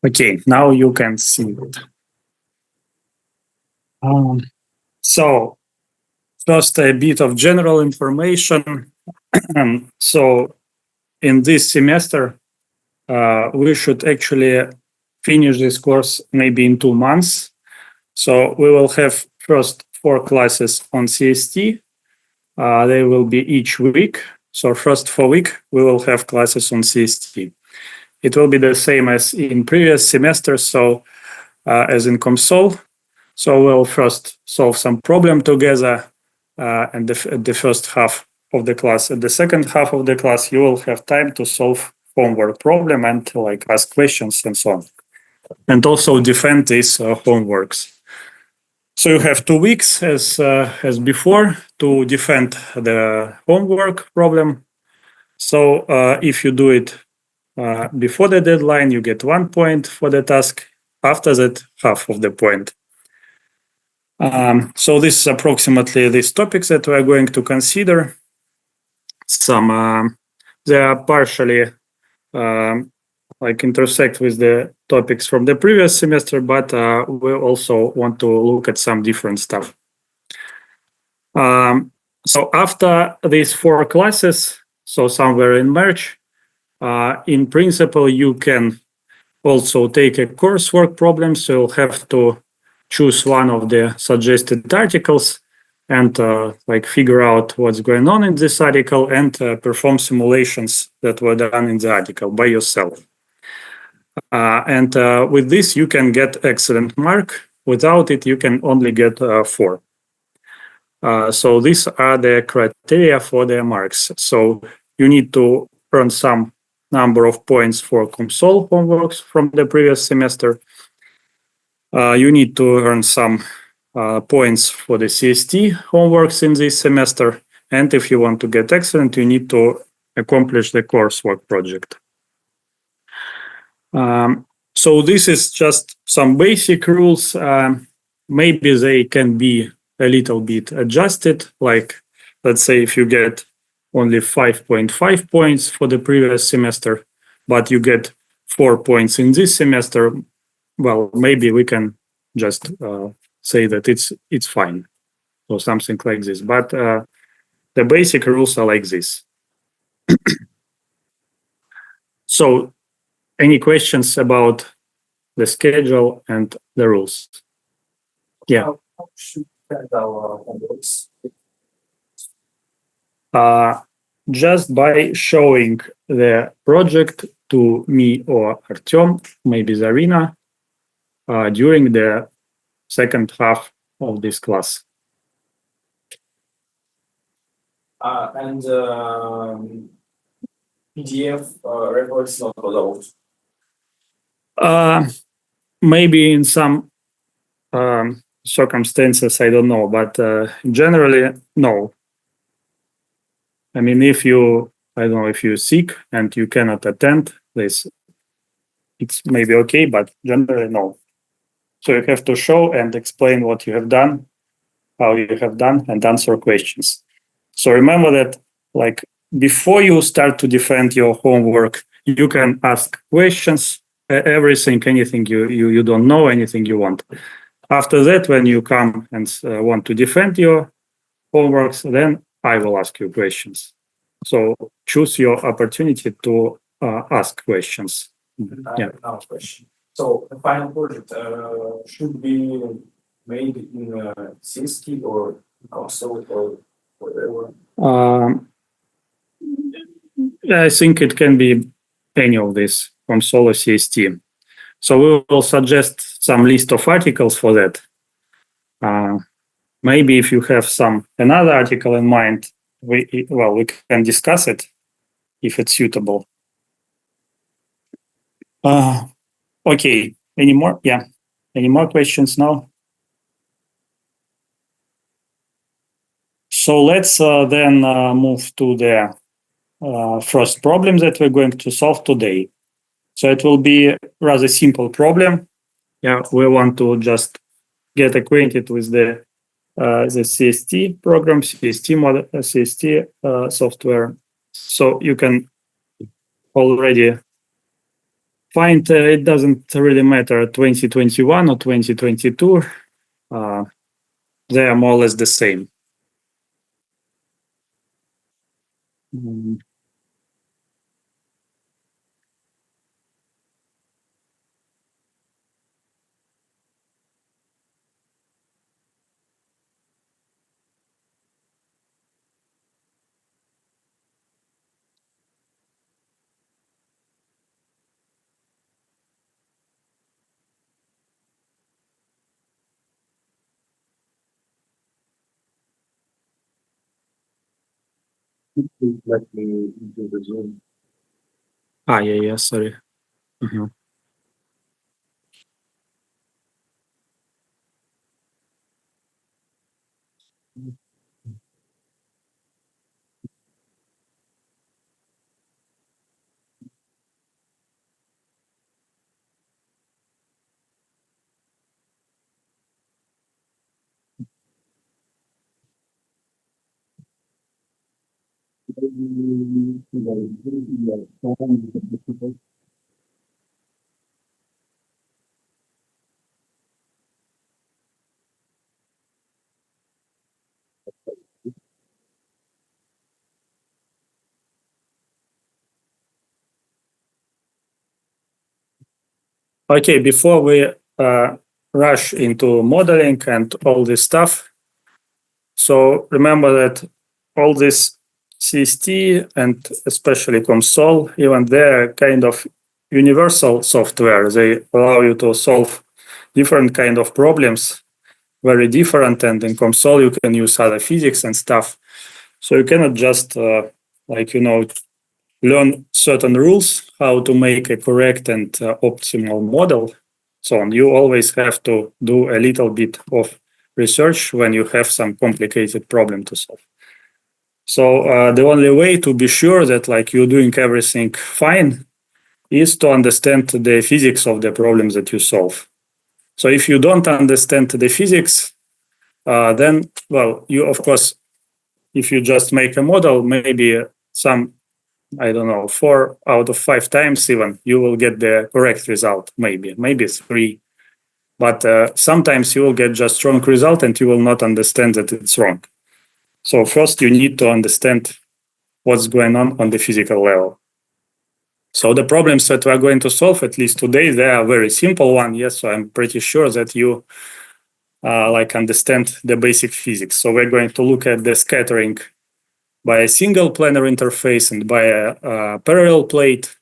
Okay, now you can see it. So first, a bit of general information. So in this semester, we should actually finish this course maybe in 2 months. So we will have first 4 classes on CST. They will be each week. So first 4 weeks, we will have classes on CST. It will be the same as in previous semesters, so as in ComSol. So we'll first solve some problem together and the first half of the class. At the second half of the class, you will have time to solve homework problem and like ask questions and so on. And also defend these homeworks. So you have 2 weeks as before to defend the homework problem. So if you do it before the deadline, you get 1 point for the task. After that, half of the point. So this is approximately these topics that we are going to consider. Some they are partially like intersect with the topics from the previous semester, but we also want to look at some different stuff. So after these 4 classes, so somewhere in March, in principle, you can also take a coursework problem. So you'll have to choose one of the suggested articles and like figure out what's going on in this article and perform simulations that were done in the article by yourself. And with this, you can get excellent mark. Without it, you can only get 4. So these are the criteria for the marks. So you need to earn some number of points for ComSol homeworks from the previous semester. You need to earn some points for the CST homeworks in this semester. And if you want to get excellent, you need to accomplish the coursework project. So this is just some basic rules. Maybe they can be a little bit adjusted. Like, let's say if you get only 5.5 points for the previous semester, but you get 4 points in this semester, well, maybe we can just say that it's fine or something like this. But the basic rules are like this. So any questions about the schedule and the rules? Yeah. How should our homeworks? Just by showing the project to me or Artyom, maybe Zarina, during the second half of this class. And PDF reports not allowed. Maybe in some circumstances, I don't know, but generally, no. I mean, if you, I don't know, if you're sick and you cannot attend this, it's maybe okay, but generally, no. So you have to show and explain what you have done, how you have done, and answer questions. So remember that, like, before you start to defend your homework, you can ask questions, everything, anything you don't know, anything you want. After that, when you come and want to defend your homeworks, then I will ask you questions. So choose your opportunity to ask questions. Yeah. Now question. So the final project should be made in CST or console or whatever. I think it can be any of this from Solo CST. So we will suggest some list of articles for that. Maybe if you have another article in mind, we can discuss it if it's suitable. Okay, any more? Yeah, any more questions now? So let's then move to the first problem that we're going to solve today. So it will be a rather simple problem. Yeah, we want to just get acquainted with the CST program, CST model, CST software. So you can already find it doesn't really matter 2021 or 2022. They are more or less the same. Mm. Let me do the Zoom. Yeah, sorry. Mhm. Okay, before we rush into modeling and all this stuff, so remember that all this cst and especially console, even they're kind of universal software. They allow you to solve different kind of problems, very different. And in console, you can use other physics and stuff. So you cannot just learn certain rules how to make a correct and optimal model. So on. You always have to do a little bit of research when you have some complicated problem to solve. So the only way to be sure that like you're doing everything fine is to understand the physics of the problems that you solve. So if you don't understand the physics, then, well, you, of course, if you just make a model, maybe some, I don't know, 4 out of 5 times even, you will get the correct result, maybe 3. But sometimes you will get just wrong result and you will not understand that it's wrong. So first you need to understand what's going on the physical level. So the problems that we're going to solve, at least today, they are very simple one. Yes, so I'm pretty sure that you understand the basic physics. So we're going to look at the scattering by a single planar interface and by a parallel plate,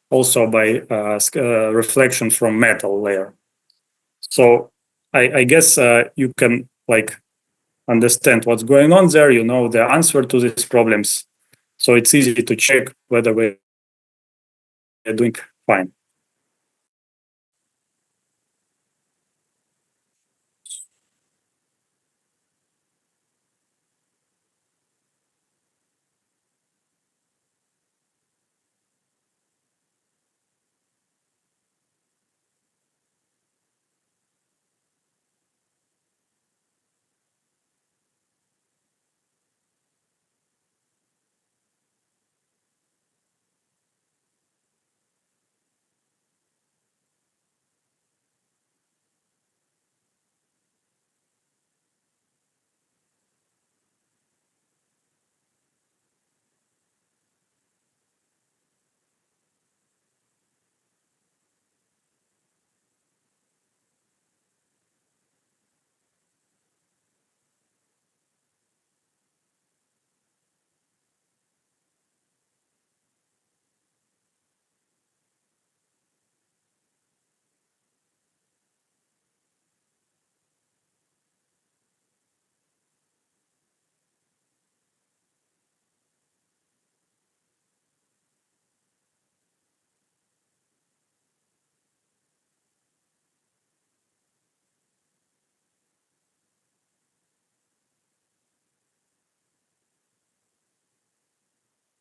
also by reflection from metal layer. So I guess you can understand what's going on there. You know the answer to these problems. So it's easy to check whether we're doing fine.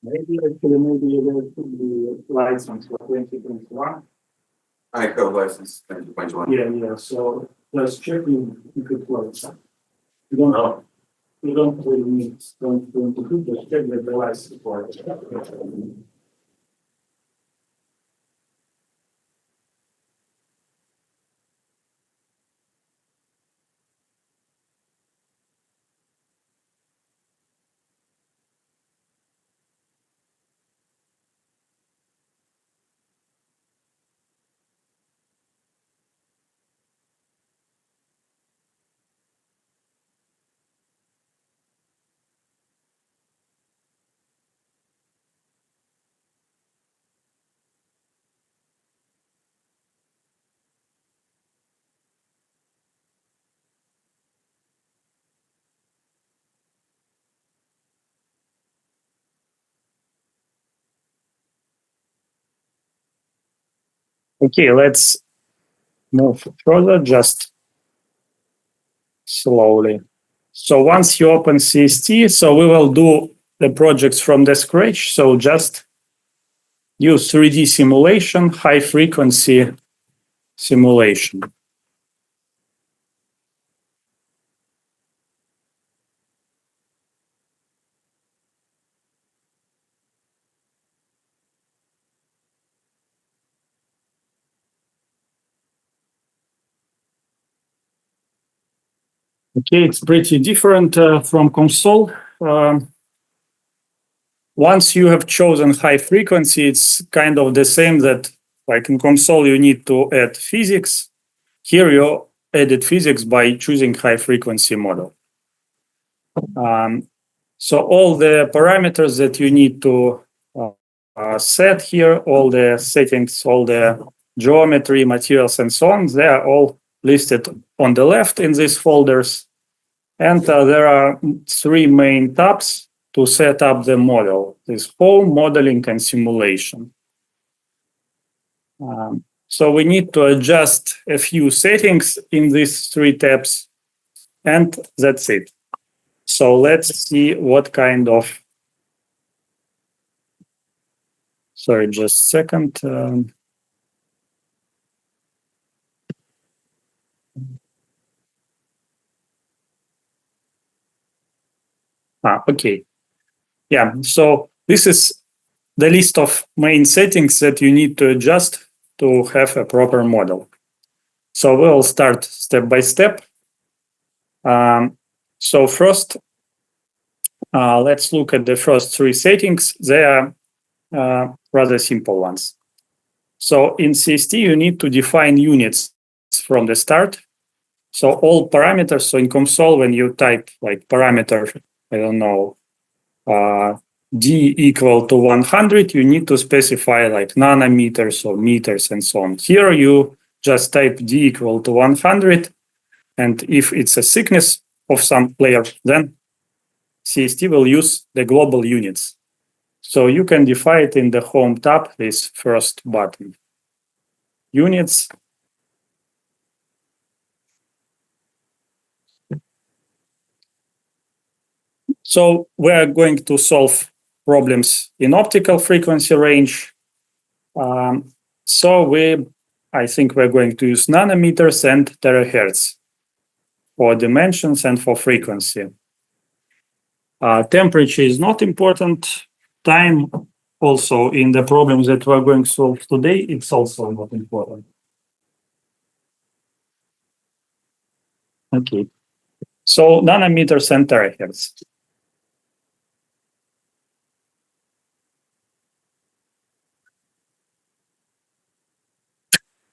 Maybe there should be license for 2021. I have license 2021. Yeah. So just check if it works. You don't Oh, you don't really need 2022, just check that the license works. Okay, let's move further, just slowly. So once you open cst, so we will do the projects from the scratch. So just use 3D simulation, high frequency simulation. Okay, it's pretty different from console. Once you have chosen high frequency, it's kind of the same that like in console, you need to add physics. Here you added physics by choosing high frequency model. So all the parameters that you need to set here, all the settings, all the geometry, materials, and so on, they are all listed on the left in these folders. And there are three main tabs to set up the model: this home, modeling, and simulation. So we need to adjust a few settings in these three tabs, and that's it. So let's see what kind of, sorry, just a second. Okay. Yeah, so this is the list of main settings that you need to adjust to have a proper model. So we'll start step by step. So first, let's look at the first three settings. They are rather simple ones. So in cst, you need to define units from the start. So all parameters, so in console, when you type like parameter, I don't know, d equal to 100, you need to specify like nanometers or meters and so on. Here you just type d equal to 100, and if it's a thickness of some layer, then cst will use the global units. So you can define it in the home tab, this first button. Units. So we're going to solve problems in optical frequency range. So I think we're going to use nanometers and terahertz for dimensions and for frequency. Temperature is not important. Time also in the problems that we're going to solve today, it's also not important. Okay. So nanometers and terahertz.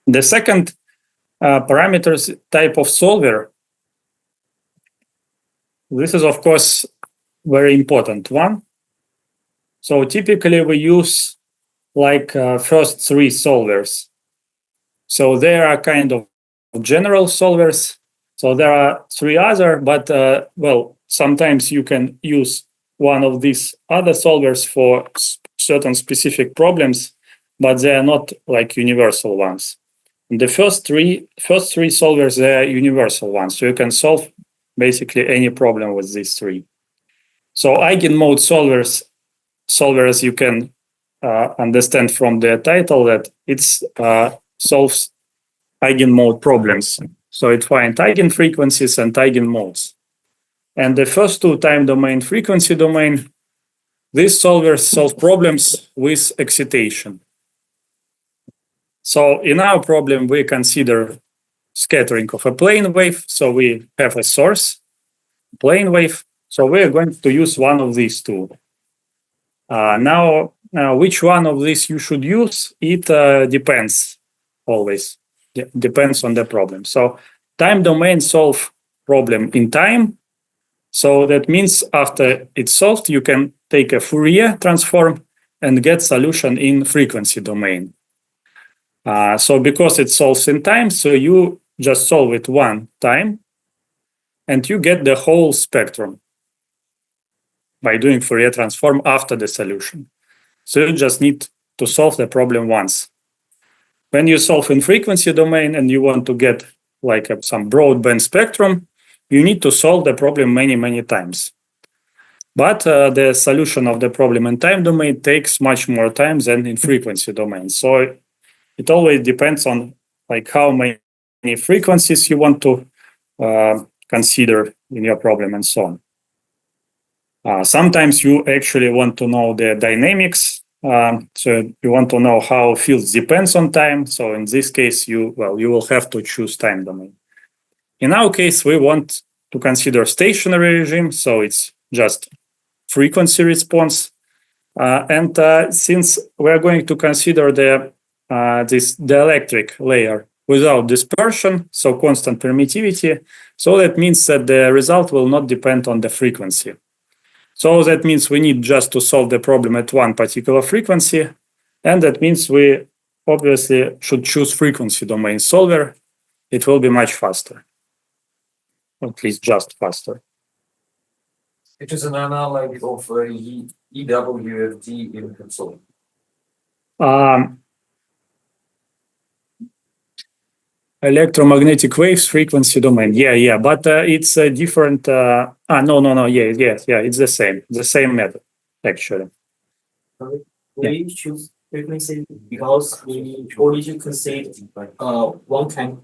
The second parameters type of solver, this is of course very important one. So typically we use like first three solvers. So there are kind of general solvers. So there are three other, but well, sometimes you can use one of these other solvers for certain specific problems, but they are not like universal ones. And the first three solvers, they are universal ones. So you can solve basically any problem with these three. So eigenmode solvers you can understand from the title that it's solves eigenmode problems. So it finds eigenfrequencies and eigenmodes. And the first two, time domain, frequency domain, these solvers solve problems with excitation. So in our problem, we consider scattering of a plane wave. So we have a source, plane wave. So we're going to use one of these two. Now, which one of these you should use, it depends always. Depends on the problem. So time domain solve problem in time. So that means after it's solved, you can take a Fourier transform and get solution in frequency domain. So because it solves in time, so you just solve it one time and you get the whole spectrum by doing Fourier transform after the solution. So you just need to solve the problem once. when you solve in frequency domain and you want to get like some broadband spectrum, you need to solve the problem many, many times. But the solution of the problem in time domain takes much more time than in frequency domain. So it always depends on like how many frequencies you want to consider in your problem and so on. Sometimes you actually want to know the dynamics. So you want to know how fields depends on time. So in this case, you will have to choose time domain. In our case, we want to consider stationary regime. So it's just frequency response. And since we're going to consider this dielectric layer without dispersion, so constant permittivity, so that means that the result will not depend on the frequency. So that means we need just to solve the problem at one particular frequency. And that means we obviously should choose frequency domain solver. It will be much faster, or at least just faster. It is an analog of EWFD in console. Electromagnetic waves frequency domain. Yeah. But it's a different. No. Yeah. It's the same method, actually. We choose frequency because we only should consider one kind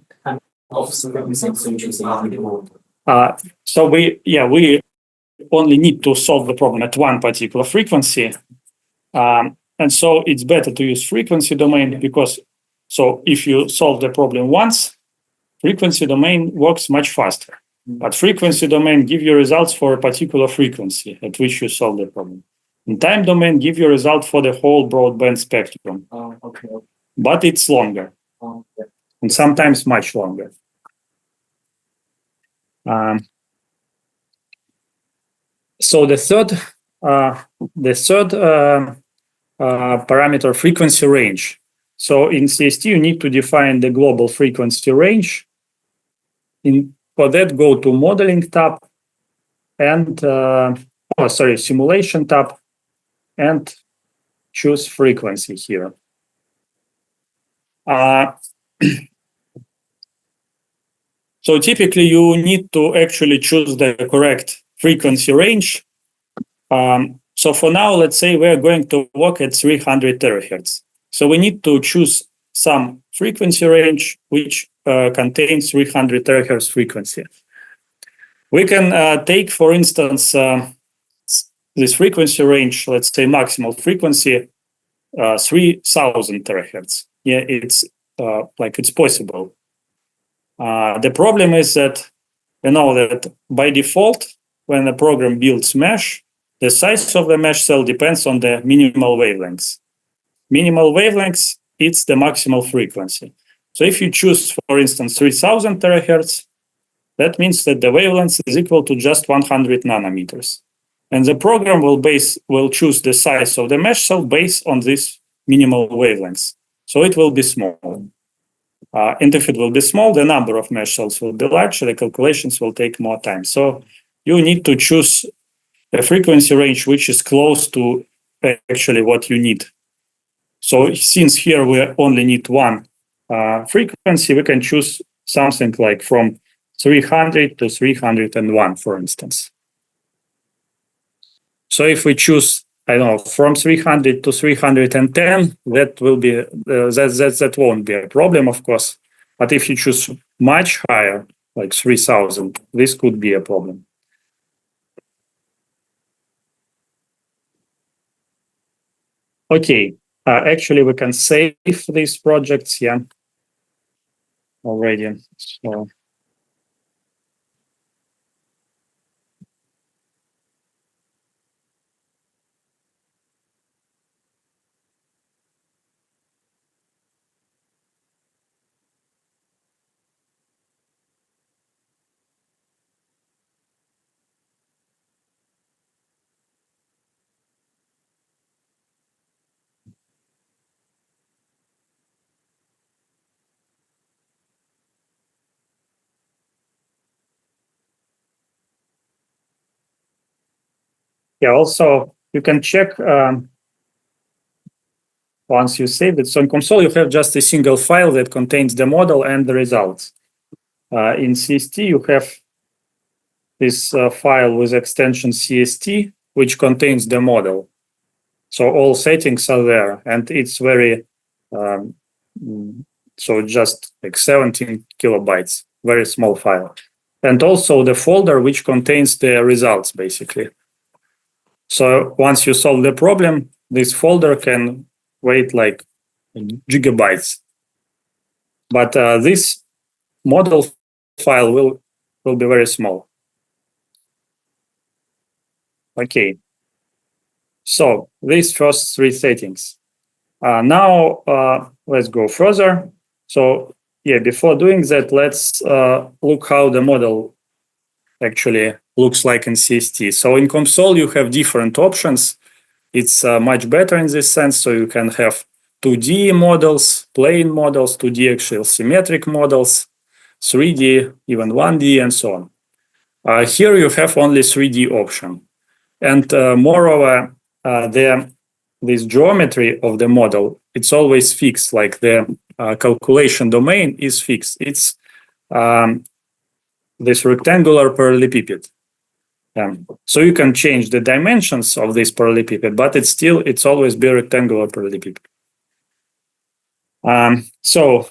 of frequency, so we choose So we only need to solve the problem at one particular frequency. And so it's better to use frequency domain because so if you solve the problem once, frequency domain works much faster. But frequency domain give you results for a particular frequency at which you solve the problem. In time domain give you result for the whole broadband spectrum. Okay. But it's longer. And sometimes much longer. So the third parameter, frequency range. So in CST, you need to define the global frequency range. For that, go to modeling tab and simulation tab and choose frequency here. So typically, you need to actually choose the correct frequency range. So for now, let's say we're going to work at 300 terahertz. So we need to choose some frequency range which contains 300 terahertz frequency. We can take, for instance, this frequency range, let's say maximal frequency, 3000 terahertz. Yeah, it's it's possible. The problem is that that by default, when a program builds mesh, the size of the mesh cell depends on the minimal wavelengths. Minimal wavelengths, it's the maximal frequency. So if you choose, for instance, 3000 terahertz, that means that the wavelength is equal to just 100 nanometers. And the program will choose the size of the mesh cell based on this minimal wavelengths. So it will be small. And if it will be small, the number of mesh cells will be large, the calculations will take more time. So you need to choose a frequency range which is close to actually what you need. So since here we only need one frequency, we can choose something like from 300 to 301, for instance. So if we choose, I don't know, from 300 to 310, that will be that won't be a problem, of course. But if you choose much higher, like 3000, this could be a problem. Okay, actually we can save these projects, already. So. Yeah, also you can check once you save it. So in console, you have just a single file that contains the model and the results. In cst, you have this file with extension cst, which contains the model. So all settings are there, and it's very, so just like 17 kilobytes, very small file. And also the folder which contains the results, basically. So once you solve the problem, this folder can weight like gigabytes. But this model file will be very small. Okay. So these first three settings. Now let's go further. So yeah, before doing that, let's look how the model actually looks like in cst. So in console, you have different options. It's much better in this sense. So you can have 2D models, plane models, 2D actual symmetric models, 3D, even 1D, and so on. Here you have only 3D option. And moreover, this geometry of the model, it's always fixed, like the calculation domain is fixed. It's this rectangular parallelepiped. So you can change the dimensions of this parallelepiped, but it's always be rectangular parallelepiped. So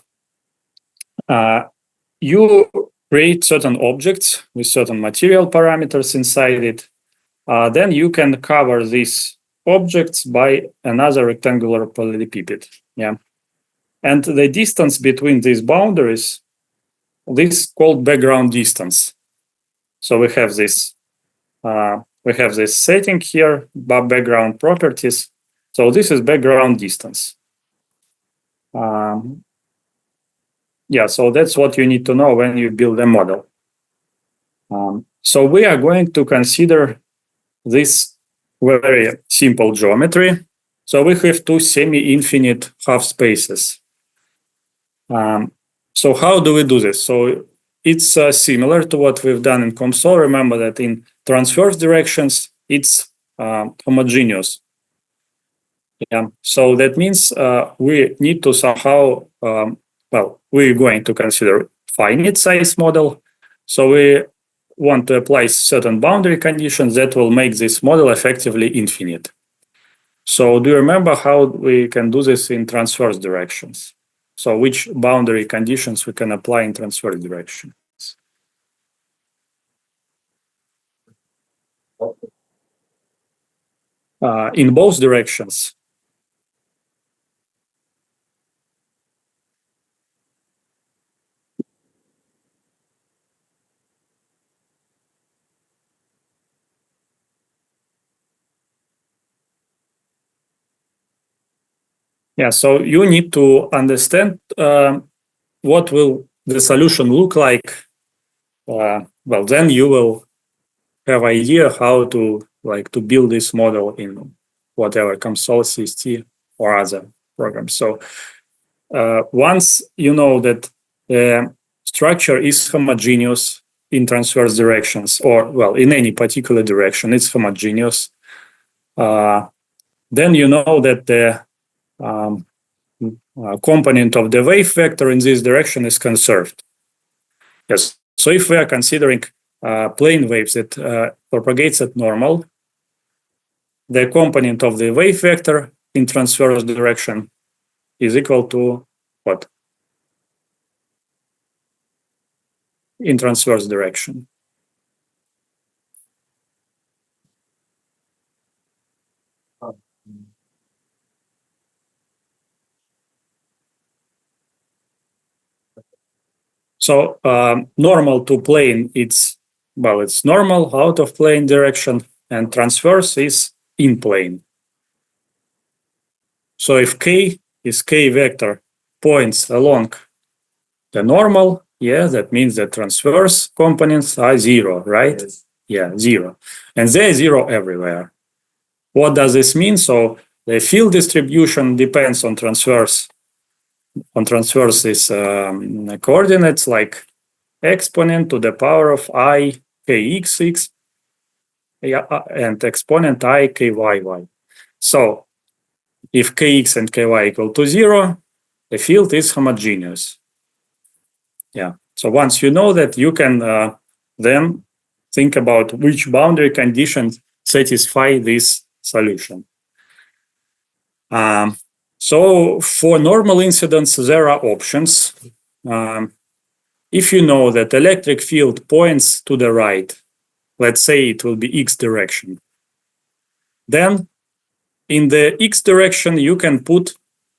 you create certain objects with certain material parameters inside it. Then you can cover these objects by another rectangular parallelepiped. Yeah, and the distance between these boundaries, this is called background distance. So we have this setting here, background properties. So this is background distance. Yeah, so that's what you need to know when you build a model. So we are going to consider this very simple geometry. So we have two semi-infinite half spaces. So how do we do this? So it's similar to what we've done in console. Remember that in transverse directions, it's homogeneous. Yeah. So that means we need to somehow, well, we're going to consider finite size model. So we want to apply certain boundary conditions that will make this model effectively infinite. So do you remember how we can do this in transverse directions? So which boundary conditions we can apply in transverse directions? In both directions. Yeah, so you need to understand what will the solution look like. Well, then you will have idea how to build this model in whatever console, CST, or other programs. So once you know that the structure is homogeneous in transverse directions, or well, in any particular direction, it's homogeneous. Then you know that the component of the wave vector in this direction is conserved. Yes. So if we are considering plane waves that propagates at normal, the component of the wave vector in transverse direction is equal to what? In transverse direction. So normal to plane, it's normal out of plane direction, and transverse is in plane. So if k is k vector points along the normal, yeah, that means the transverse components are zero, right? Yes. Yeah, zero. And they're zero everywhere. What does this mean? So the field distribution depends on transverse. On transverse is coordinates like exponent to the power of I kxx, yeah, and exponent I kyy. So if kx and ky equal to 0, the field is homogeneous. Yeah. So once you know that, you can then think about which boundary conditions satisfy this solution. So for normal incidence, there are options. If you know that electric field points to the right, let's say it will be x direction, then in the x direction, you can put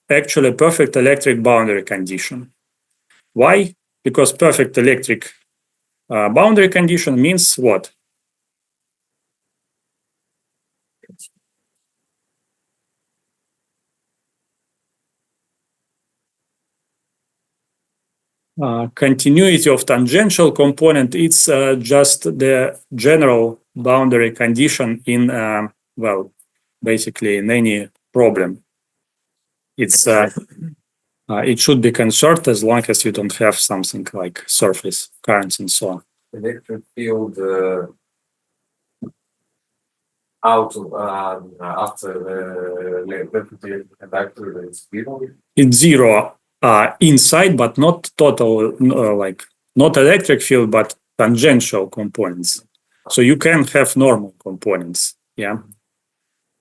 actually perfect electric boundary condition. Why? Because perfect electric boundary condition means what? Continuity of tangential component, it's just the general boundary condition in, well, basically in any problem. It's it should be conserved as long as you don't have something like surface currents and so on. Electric field out after the conductor is zero. It's zero inside, but not total, like not electric field, but tangential components. So you can have normal components, yeah.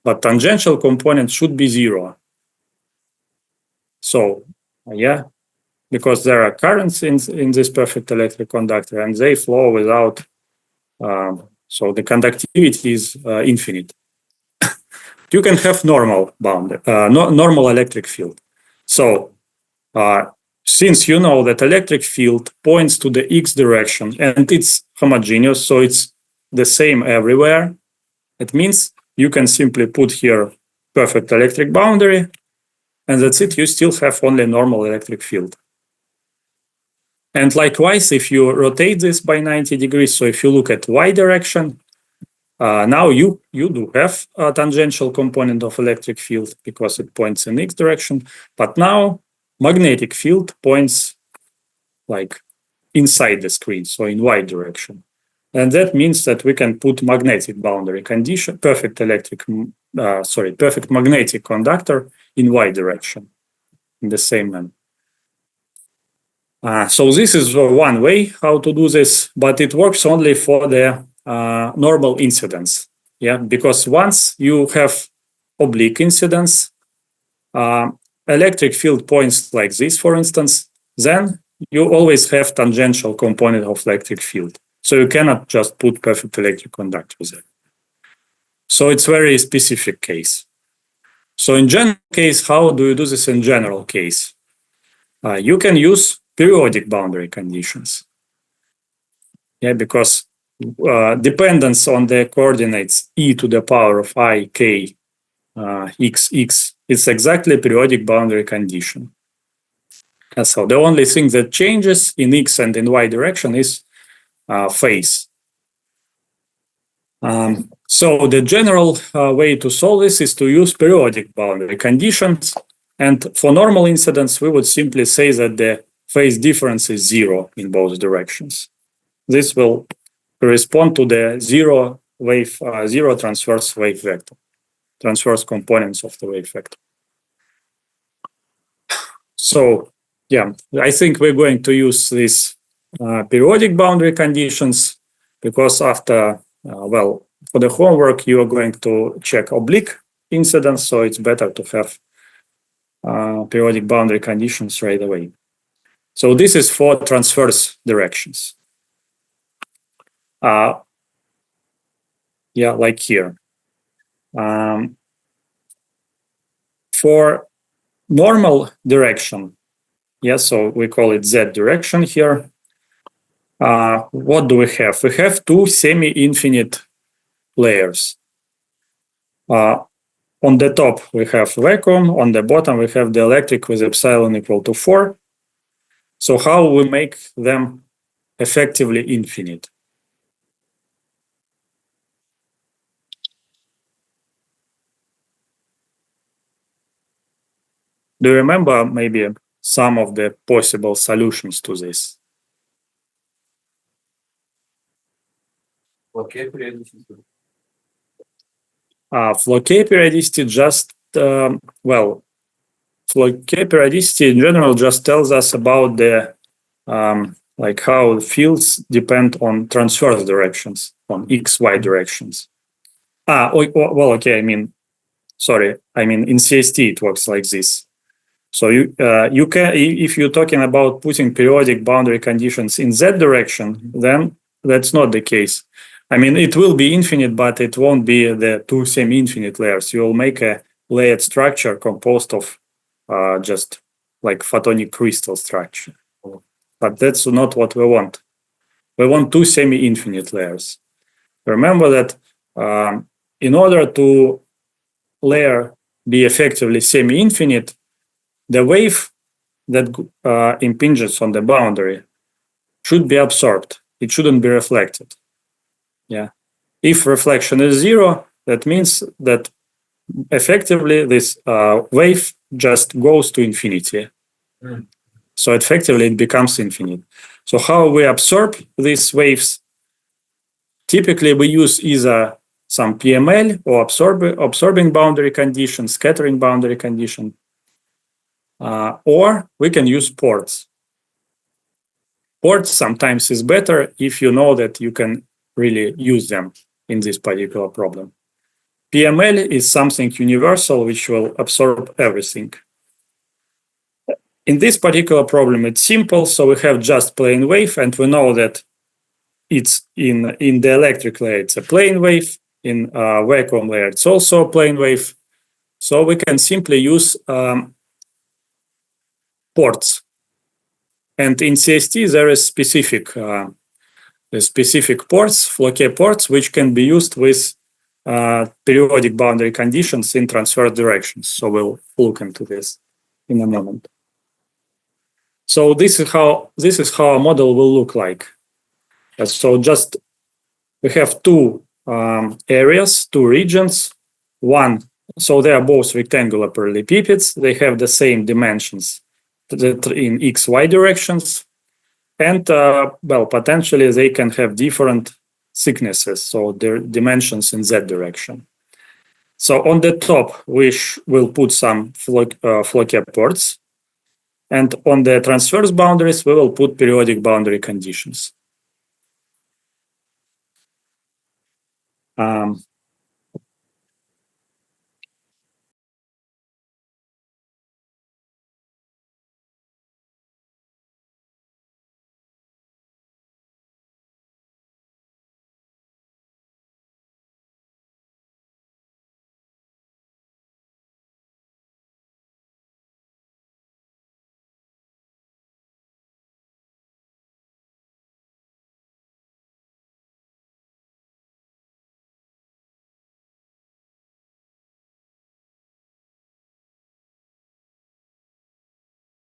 But tangential components should be zero. So, yeah, because there are currents in this perfect electric conductor, and they flow without, so the conductivity is infinite. You can have normal boundary, normal electric field. So, since you know that electric field points to the x direction and it's homogeneous, so it's the same everywhere, it means you can simply put here perfect electric boundary, and that's it. You still have only normal electric field. And likewise, if you rotate this by 90 degrees, so if you look at y direction, now you do have a tangential component of electric field because it points in x direction, but now magnetic field points like inside the screen, so in y direction. And that means that we can put magnetic boundary condition, perfect magnetic conductor in y direction in the same manner. So this is one way how to do this, but it works only for the normal incidence. Yeah, because once you have oblique incidence, electric field points like this, for instance, then you always have tangential component of electric field. So you cannot just put perfect electric conductor there. So it's very specific case. So in general case, how do you do this in general case? You can use periodic boundary conditions. Yeah, because dependence on the coordinates e to the power of I, k, x, it's exactly periodic boundary condition. And so the only thing that changes in x and in y direction is phase. So the general way to solve this is to use periodic boundary conditions. And for normal incidence, we would simply say that the phase difference is zero in both directions. This will correspond to the zero transverse wave vector, transverse components of the wave vector. So, yeah, I think we're going to use these periodic boundary conditions because after, well, for the homework, you are going to check oblique incidence, so it's better to have periodic boundary conditions right away. So this is for transverse directions. Yeah, like here. For normal direction, yeah, so we call it Z direction here. What do we have? We have two semi-infinite layers. On the top, we have vacuum. On the bottom, we have the electric with epsilon equal to 4. So how we make them effectively infinite? Do you remember maybe some of the possible solutions to this? Okay, periodicity. Floquet periodicity just well, Floquet periodicity in general just tells us about the like how fields depend on transverse directions, on x, y directions. Well, okay. I mean, sorry. I mean, in CST it works like this. So you can, if you're talking about putting periodic boundary conditions in z direction, then that's not the case. I mean, it will be infinite, but it won't be the two semi-infinite layers. You will make a layered structure composed of just like photonic crystal structure. But that's not what we want. We want two semi-infinite layers. Remember that in order to layer be effectively semi-infinite, the wave that impinges on the boundary should be absorbed. It shouldn't be reflected. Yeah. If reflection is zero, that means that effectively this wave just goes to infinity. So effectively it becomes infinite. So how we absorb these waves? Typically we use either some PML or absorbing boundary condition, scattering boundary condition, or we can use ports. Ports sometimes is better if you know that you can really use them in this particular problem. PML is something universal which will absorb everything. In this particular problem, it's simple. So we have just plane wave, and we know that it's in the electric layer, it's a plane wave. In vacuum layer, it's also a plane wave. So we can simply use ports. And in CST, there is specific ports, Floquet ports, which can be used with periodic boundary conditions in transverse directions. So we'll look into this in a moment. So this is how a model will look like. So just we have two areas, two regions. One, so they are both rectangular parallelepipeds. They have the same dimensions in x, y directions, and well, potentially they can have different thicknesses, so their dimensions in z direction. So on the top, we will put some Floquet ports, and on the transverse boundaries, we will put periodic boundary conditions.